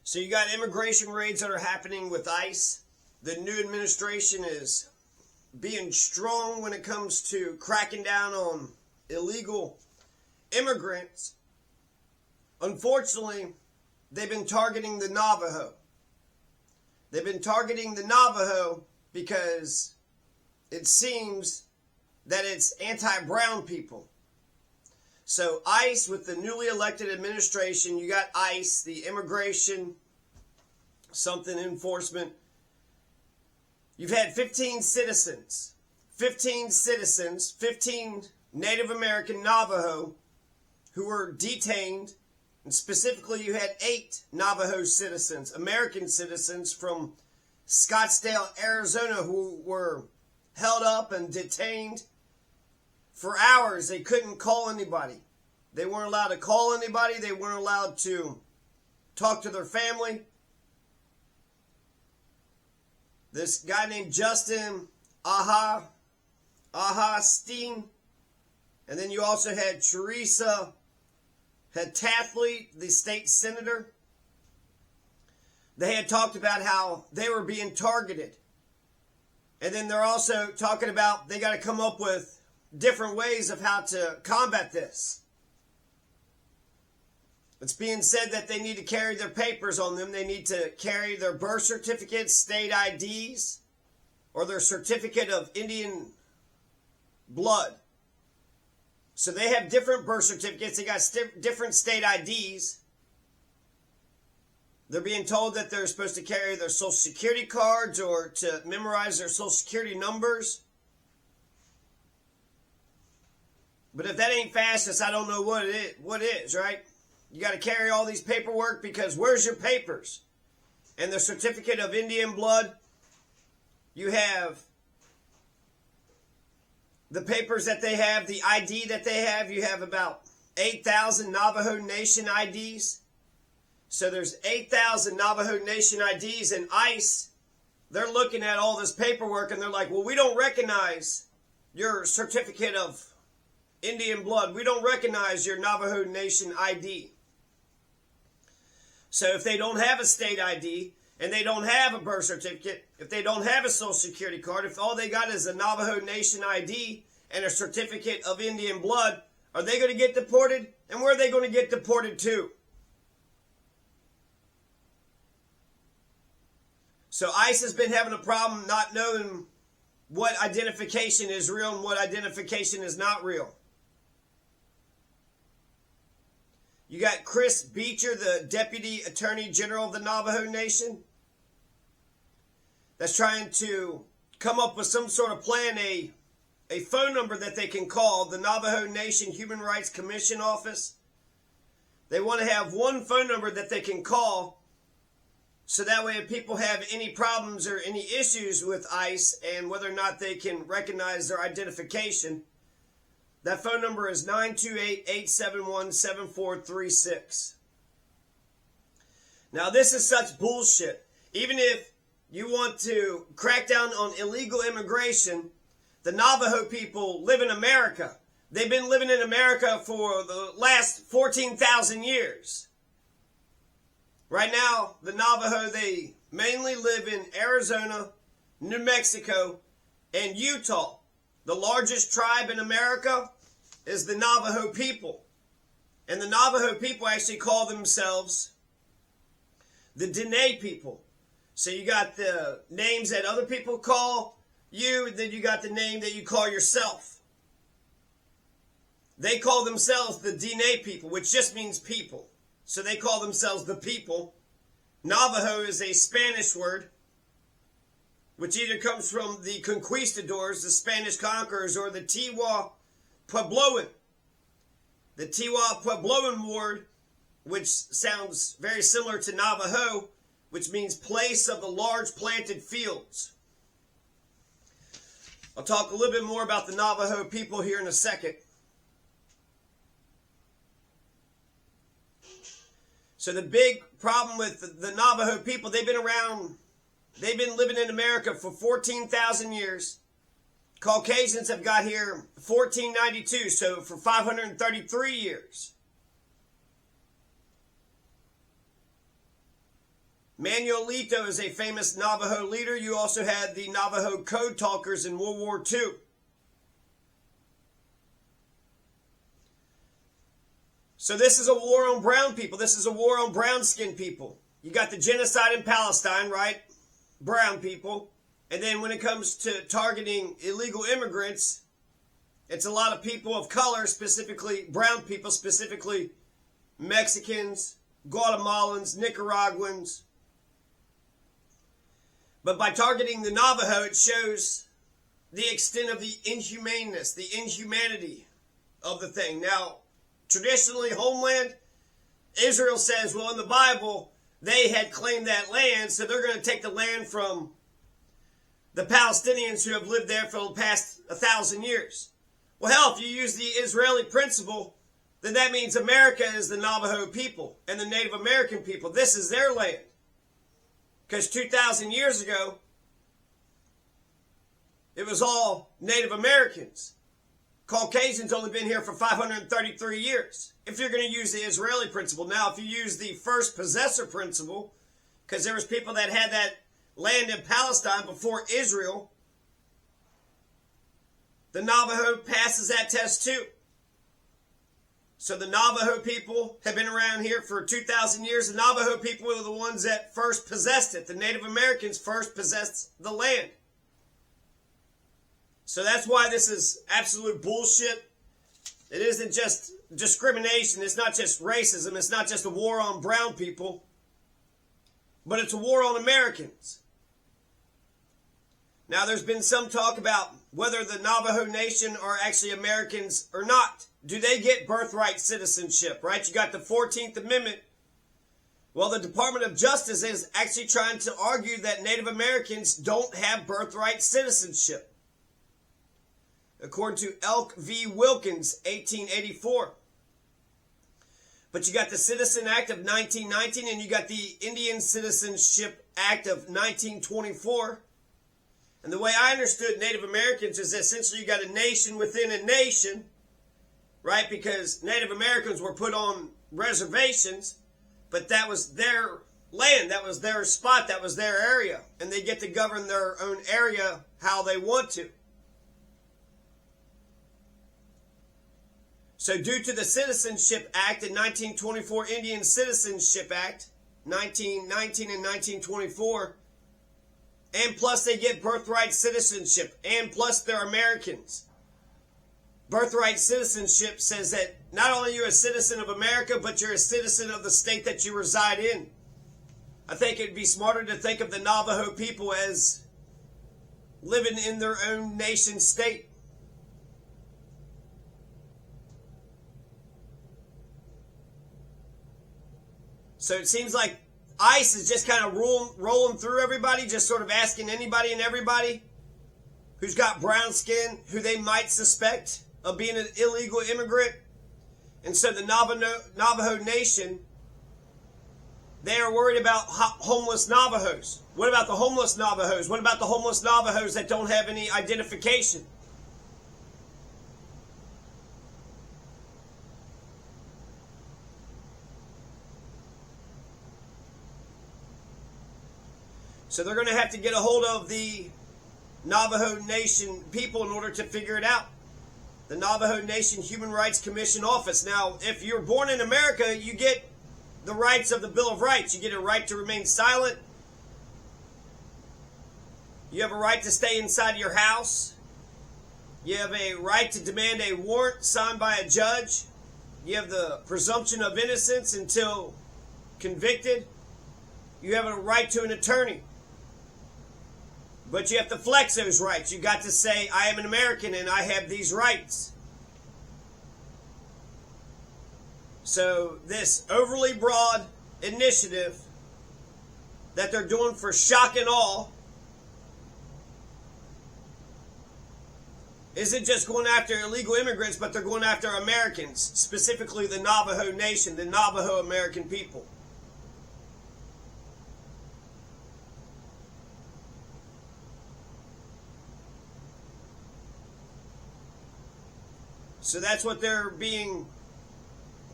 So you got immigration raids that are happening with ICE. The new administration is being strong when it comes to cracking down on illegal immigrants. Unfortunately, they've been targeting the Navajo. They've been targeting the Navajo because it seems that it's anti-brown people. So ICE, with the newly elected administration, you got ICE, the immigration something enforcement. You've had 15 Native American Navajo who were detained. And specifically, you had 8 Navajo citizens, American citizens from Scottsdale, Arizona, who were held up and detained for hours. They couldn't call anybody. They weren't allowed to call anybody. They weren't allowed to talk to their family. This guy named Justin Steen. And then you also had Teresa Tathley, the state senator. They had talked about how they were being targeted. And then they're also talking about they got to come up with different ways of how to combat this. It's being said that they need to carry their papers on them. They need to carry their birth certificates, state IDs, or their certificate of Indian blood. So they have different birth certificates. They got different state IDs. They're being told that they're supposed to carry their social security cards or to memorize their social security numbers. But if that ain't fastest, I don't know what is, right? You got to carry all these paperwork because where's your papers? And the certificate of Indian blood, you have the papers that they have, the ID that they have. You have about 8,000 Navajo Nation IDs. So there's 8,000 Navajo Nation IDs, and ICE, they're looking at all this paperwork and they're like, well, we don't recognize your certificate of Indian blood. We don't recognize your Navajo Nation ID. So if they don't have a state ID and they don't have a birth certificate, if they don't have a social security card, if all they got is a Navajo Nation ID and a certificate of Indian blood, are they going to get deported? And where are they going to get deported to? So ICE has been having a problem not knowing what identification is real and what identification is not real. You got Chris Beecher, the Deputy Attorney General of the Navajo Nation, that's trying to come up with some sort of plan, a phone number that they can call, the Navajo Nation Human Rights Commission office. They want to have one phone number that they can call, so that way if people have any problems or any issues with ICE and whether or not they can recognize their identification, that phone number is 928-871-7436. Now, this is such bullshit. Even if you want to crack down on illegal immigration, the Navajo people live in America. They've been living in America for the last 14,000 years. Right now, the Navajo, they mainly live in Arizona, New Mexico, and Utah. The largest tribe in America is the Navajo people. And the Navajo people actually call themselves the Dene people. So you got the names that other people call you, then you got the name that you call yourself. They call themselves the Dene people, which just means people. So they call themselves the people. Navajo is a Spanish word, which either comes from the conquistadors, the Spanish conquerors, or the Tiwa Puebloan. The Tiwa Puebloan word, which sounds very similar to Navajo, which means place of the large planted fields. I'll talk a little bit more about the Navajo people here in a second. So the big problem with the Navajo people, they've been living in America for 14,000 years. Caucasians have got here 1492, so for 533 years. Manuelito is a famous Navajo leader. You also had the Navajo code talkers in World War II. So this is a war on brown people. This is a war on brown-skinned people. You got the genocide in Palestine, right? Brown people. And then when it comes to targeting illegal immigrants, it's a lot of people of color, specifically brown people, specifically Mexicans, Guatemalans, Nicaraguans. But by targeting the Navajo, it shows the extent of the inhumaneness, the inhumanity of the thing. Now, traditionally, homeland, Israel says, well, in the Bible, they had claimed that land, so they're going to take the land from the Palestinians who have lived there for the past 1,000 years. Well, hell, if you use the Israeli principle, then that means America is the Navajo people and the Native American people. This is their land. Because 2,000 years ago, it was all Native Americans. Caucasians only been here for 533 years. If you're going to use the Israeli principle. Now, if you use the first possessor principle, because there was people that had that land in Palestine before Israel, the Navajo passes that test too. So the Navajo people have been around here for 2,000 years. The Navajo people were the ones that first possessed it. The Native Americans first possessed the land. So that's why this is absolute bullshit. It isn't just discrimination. It's not just racism. It's not just a war on brown people. But it's a war on Americans. Now, there's been some talk about whether the Navajo Nation are actually Americans or not. Do they get birthright citizenship, right? You got the 14th Amendment. Well, the Department of Justice is actually trying to argue that Native Americans don't have birthright citizenship, according to Elk v. Wilkins, 1884. But you got the Citizen Act of 1919, and you got the Indian Citizenship Act of 1924. And the way I understood Native Americans is essentially you got a nation within a nation, right? Because Native Americans were put on reservations, but that was their land, that was their spot, that was their area. And they get to govern their own area how they want to. So due to the Citizenship Act in 1924, Indian Citizenship Act, 1919 and 1924, and plus they get birthright citizenship, and plus they're Americans. Birthright citizenship says that not only you're a citizen of America, but you're a citizen of the state that you reside in. I think it'd be smarter to think of the Navajo people as living in their own nation state. So it seems like ICE is just kind of rolling through everybody, just sort of asking anybody and everybody who's got brown skin, who they might suspect of being an illegal immigrant. And so the Navajo Nation, they are worried about homeless Navajos. What about the homeless Navajos? What about the homeless Navajos that don't have any identification? So they're going to have to get a hold of the Navajo Nation people in order to figure it out. The Navajo Nation Human Rights Commission office. Now, if you're born in America, you get the rights of the Bill of Rights. You get a right to remain silent. You have a right to stay inside your house. You have a right to demand a warrant signed by a judge. You have the presumption of innocence until convicted. You have a right to an attorney. But you have to flex those rights. You got to say, I am an American and I have these rights. So this overly broad initiative that they're doing for shock and awe isn't just going after illegal immigrants, but they're going after Americans, specifically the Navajo Nation, the Navajo American people. So that's what they're being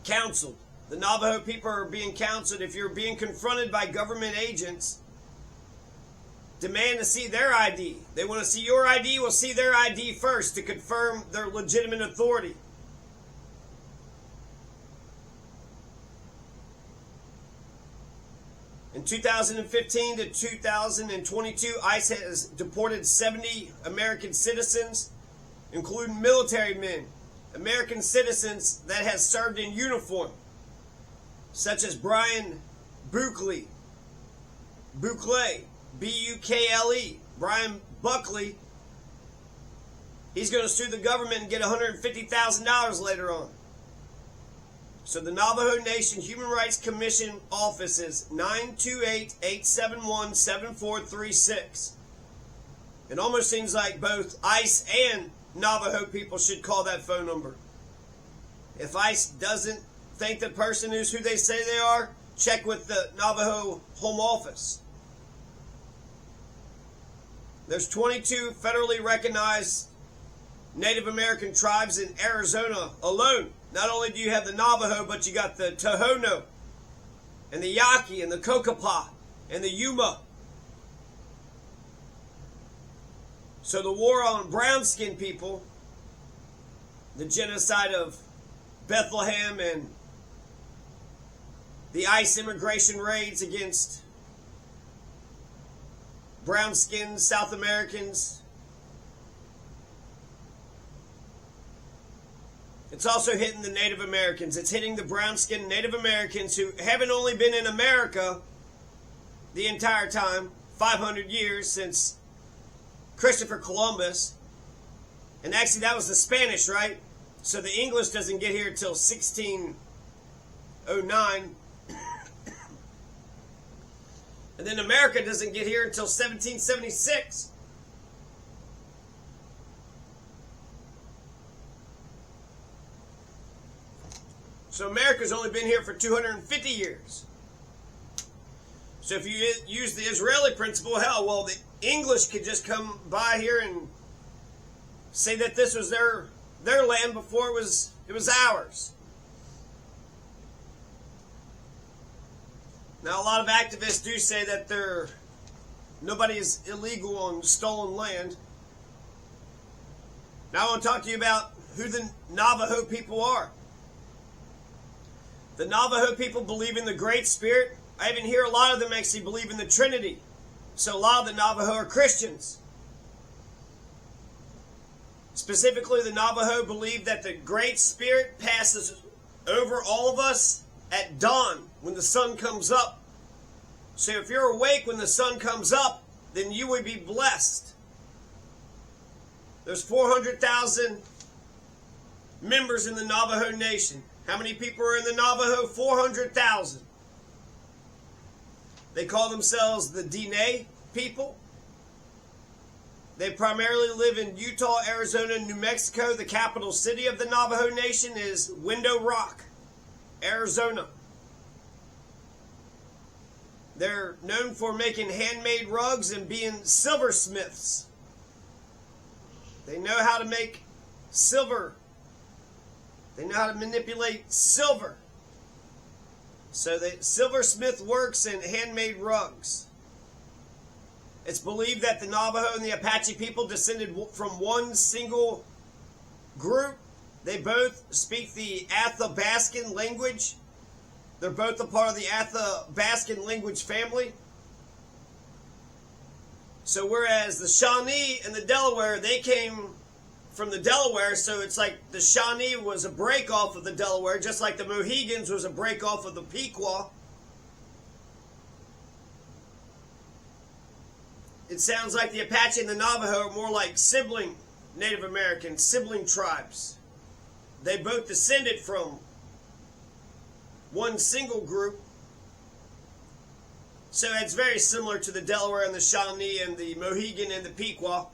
counseled. The Navajo people are being counseled, if you're being confronted by government agents, demand to see their ID. They want to see your ID, will see their ID first to confirm their legitimate authority. In 2015 to 2022, ICE has deported 70 American citizens, including military men, American citizens that have served in uniform, such as Brian Buckley, B-U-K-L-E, Brian Buckley. He's going to sue the government and get $150,000 later on. So the Navajo Nation Human Rights Commission office is 928-871-7436. It almost seems like both ICE and Navajo people should call that phone number. If ICE doesn't think the person is who they say they are, check with the Navajo Home Office. There's 22 federally recognized Native American tribes in Arizona alone. Not only do you have the Navajo, but you got the Tohono, and the Yaqui, and the Kokopah, and the Yuma. So the war on brown-skinned people, the genocide of Bethlehem, and the ICE immigration raids against brown-skinned South Americans. It's also hitting the Native Americans. It's hitting the brown-skinned Native Americans who haven't only been in America the entire time, 500 years since Christopher Columbus. And actually that was the Spanish, right? So the English doesn't get here until 1609. And then America doesn't get here until 1776. So America's only been here for 250 years. So if you use the Israeli principle, hell, well, the English could just come by here and say that this was their land before it was ours. Now, a lot of activists do say that nobody is illegal on stolen land. Now I want to talk to you about who the Navajo people are. The Navajo people believe in the Great Spirit. I even hear a lot of them actually believe in the Trinity. So a lot of the Navajo are Christians. Specifically, the Navajo believe that the Great Spirit passes over all of us at dawn when the sun comes up. So if you're awake when the sun comes up, then you will be blessed. There's 400,000 members in the Navajo Nation. How many people are in the Navajo? 400,000. They call themselves the Dene people. They primarily live in Utah, Arizona, and New Mexico. The capital city of the Navajo Nation is Window Rock, Arizona. They're known for making handmade rugs and being silversmiths. They know how to make silver. They know how to manipulate silver. So the silversmith works and handmade rugs. It's believed that the Navajo and the Apache people descended from one single group. They both speak the Athabascan language. They're both a part of the Athabascan language family. So whereas the Shawnee and the Delaware, they came from the Delaware, so it's like the Shawnee was a break off of the Delaware, just like the Mohegans was a break off of the Pequot. It sounds like the Apache and the Navajo are more like sibling Native Americans, sibling tribes. They both descended from one single group. So it's very similar to the Delaware and the Shawnee and the Mohegan and the Pequot.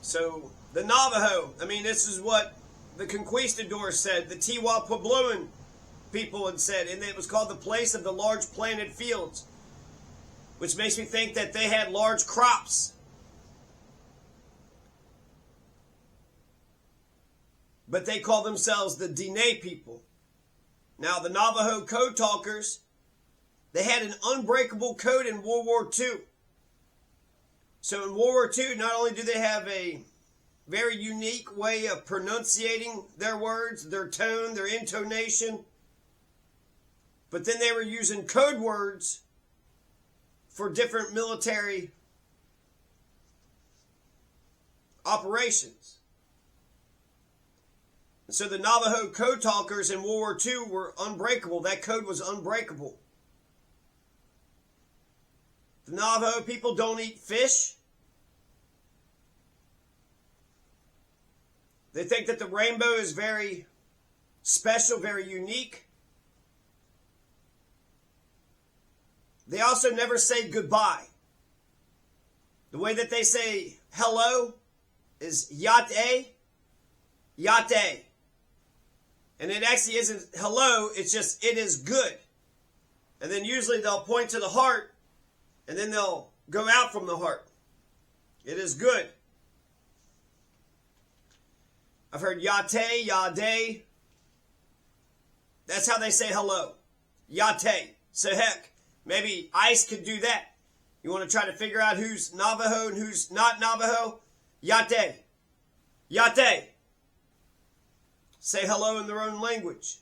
So the Navajo, I mean, this is what the conquistadors said, the Tiwa Puebloan people had said, and it was called the place of the large planted fields, which makes me think that they had large crops. but they call themselves the detained people. Now, the Navajo code talkers, they had an unbreakable code in World War II. So in World War II, not only do they have a very unique way of pronunciating their words, their tone, their intonation, but then they were using code words for different military operations. And so the Navajo code talkers in World War II were unbreakable. That code was unbreakable. The Navajo people don't eat fish. They think that the rainbow is very special, very unique. They also never say goodbye. The way that they say hello is yate, yate. And it actually isn't hello, it's just it is good. And then usually they'll point to the heart, and then they'll go out from the heart. It is good. I've heard yate, yade. That's how they say hello. Yate. So heck, maybe ICE could do that. You want to try to figure out who's Navajo and who's not Navajo? Yate. Yate. Say hello in their own language.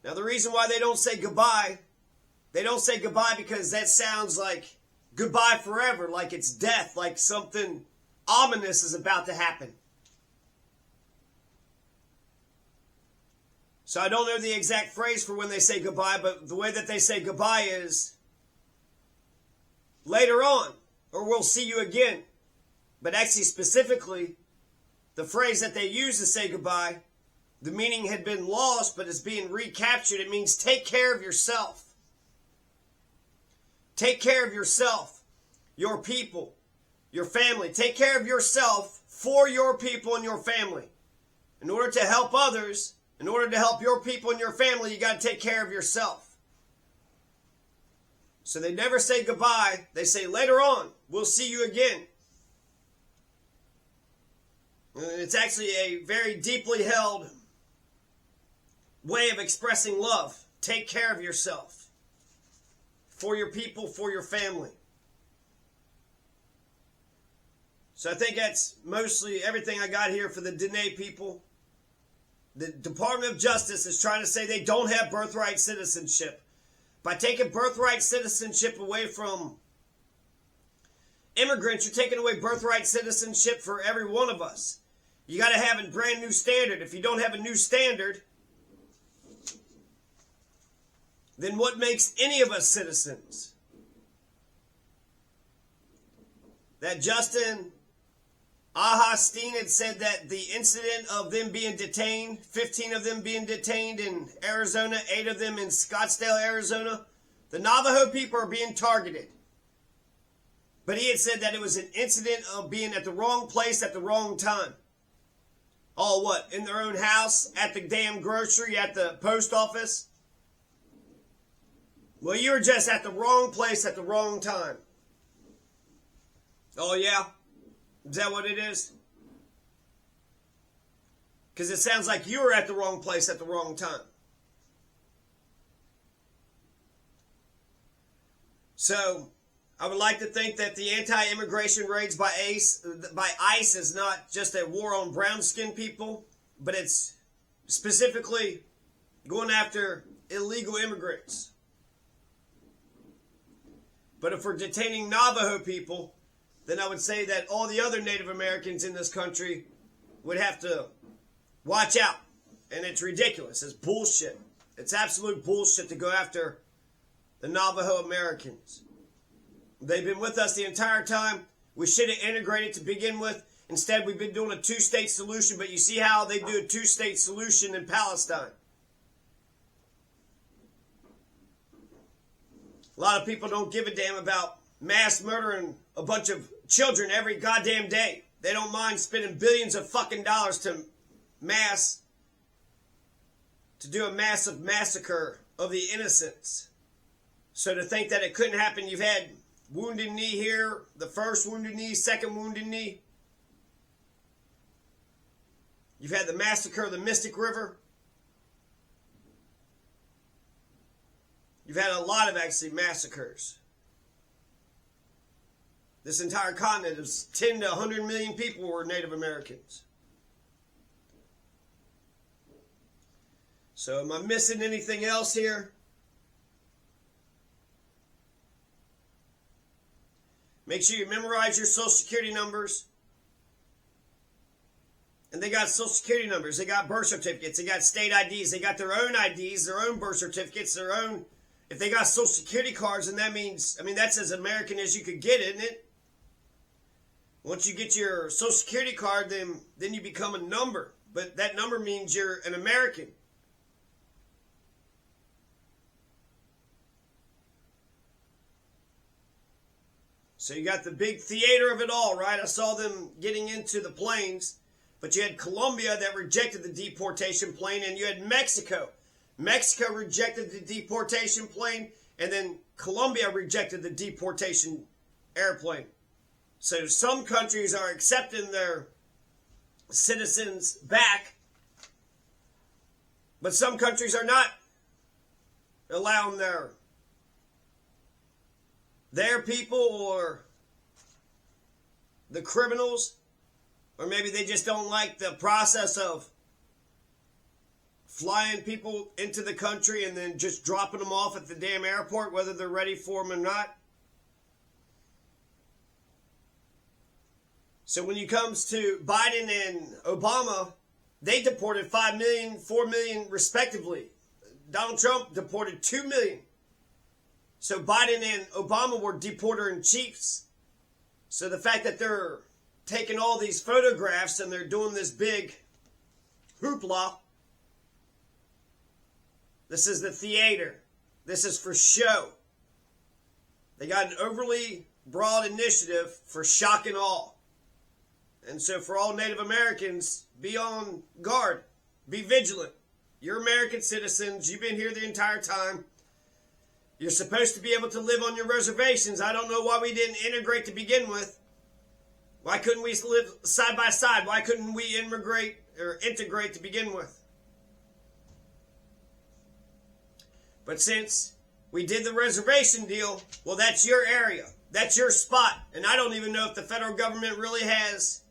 Now the reason why they don't say goodbye because that sounds like goodbye forever, like it's death, like something ominous is about to happen. So I don't know the exact phrase for when they say goodbye, but the way that they say goodbye is later on, or we'll see you again. But actually specifically, the phrase that they use to say goodbye, the meaning had been lost, but is being recaptured. It means take care of yourself. Take care of yourself, your people, your family. Take care of yourself for your people and your family. In order to help others, in order to help your people and your family, you got to take care of yourself. So they never say goodbye. They say later on, we'll see you again. And it's actually a very deeply held way of expressing love. Take care of yourself. For your people, for your family. So I think that's mostly everything I got here for the detained people. The Department of Justice is trying to say they don't have birthright citizenship. By taking birthright citizenship away from immigrants, you're taking away birthright citizenship for every one of us. You got to have a brand new standard. If you don't have a new standard, then what makes any of us citizens? That Justin Ahasteen had said that the incident of them being detained, 15 of them being detained in Arizona, 8 of them in Scottsdale, Arizona, the Navajo people are being targeted. But he had said that it was an incident of being at the wrong place at the wrong time. All what? In their own house, at the damn grocery, at the post office? Well, you were just at the wrong place at the wrong time. Oh, yeah? Is that what it is? Because it sounds like you were at the wrong place at the wrong time. So, I would like to think that the anti-immigration raids by ICE is not just a war on brown-skinned people, but it's specifically going after illegal immigrants. But if we're detaining Navajo people, then I would say that all the other Native Americans in this country would have to watch out. And it's ridiculous. It's bullshit. It's absolute bullshit to go after the Navajo Americans. They've been with us the entire time. We should have integrated to begin with. Instead, we've been doing a two-state solution, but you see how they do a two-state solution in Palestine. A lot of people don't give a damn about mass murdering a bunch of children every goddamn day. They don't mind spending billions of fucking dollars to do a massive massacre of the innocents. So to think that it couldn't happen, you've had Wounded Knee here, the first Wounded Knee, second Wounded Knee. You've had the massacre of the Mystic River. You've had a lot of actually massacres. This entire continent of 10 to 100 million people were Native Americans. So am I missing anything else here? Make sure you memorize your Social Security numbers. And they got Social Security numbers. They got birth certificates. They got state IDs. They got their own IDs, their own birth certificates, their own... If they got Social Security cards, then that means... I mean, that's as American as you could get, isn't it? Once you get your Social Security card, then you become a number. But that number means you're an American. So you got the big theater of it all, right? I saw them getting into the planes. But you had Colombia that rejected the deportation plane, and you had Mexico. Mexico rejected the deportation plane, and then Colombia rejected the deportation airplane. So some countries are accepting their citizens back, but some countries are not allowing their people or the criminals, or maybe they just don't like the process of flying people into the country and then just dropping them off at the damn airport, whether they're ready for them or not. So when it comes to Biden and Obama, they deported 5 million, 4 million respectively. Donald Trump deported 2 million. So Biden and Obama were deporter-in-chiefs. So the fact that they're taking all these photographs and they're doing this big hoopla, this is the theater. This is for show. They got an overly broad initiative for shock and awe. And so for all Native Americans, be on guard. Be vigilant. You're American citizens. You've been here the entire time. You're supposed to be able to live on your reservations. I don't know why we didn't integrate to begin with. Why couldn't we live side by side? Why couldn't we integrate to begin with? But since we did the reservation deal, well, that's your area. That's your spot. And I don't even know if the federal government really has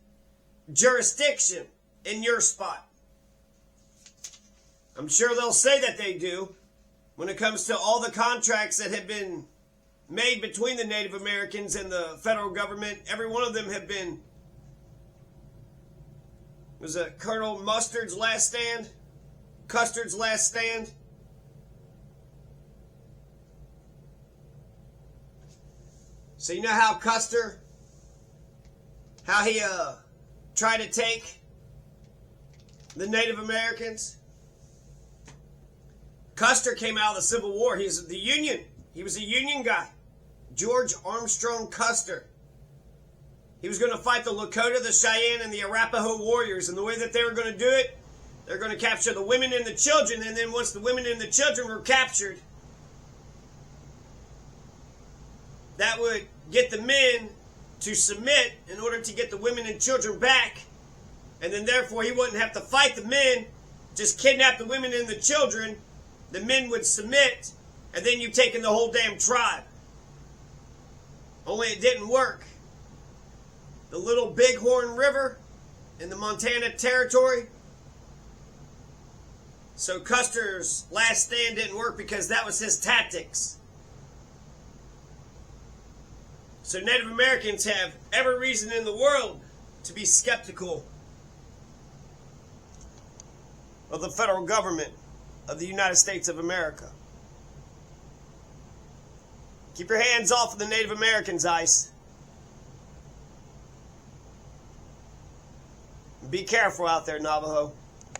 jurisdiction in your spot. I'm sure they'll say that they do when it comes to all the contracts that have been made between the Native Americans and the federal government. Every one of them have been... Was it Colonel Mustard's last stand? Custard's last stand? So you know how Custer, how he tried to take the Native Americans? Custer came out of the Civil War. He was the Union. He was a Union guy. George Armstrong Custer. He was going to fight the Lakota, the Cheyenne, and the Arapaho warriors. And the way that they were going to do it, they're going to capture the women and the children. And then once the women and the children were captured, that would get the men to submit in order to get the women and children back. And then therefore he wouldn't have to fight the men, just kidnap the women and the children. The men would submit, and then you've taken the whole damn tribe. Only it didn't work. The Little Bighorn River in the Montana Territory. So Custer's last stand didn't work because that was his tactics. So Native Americans have every reason in the world to be skeptical of the federal government of the United States of America. Keep your hands off of the Native Americans, ICE. Be careful out there, Navajo.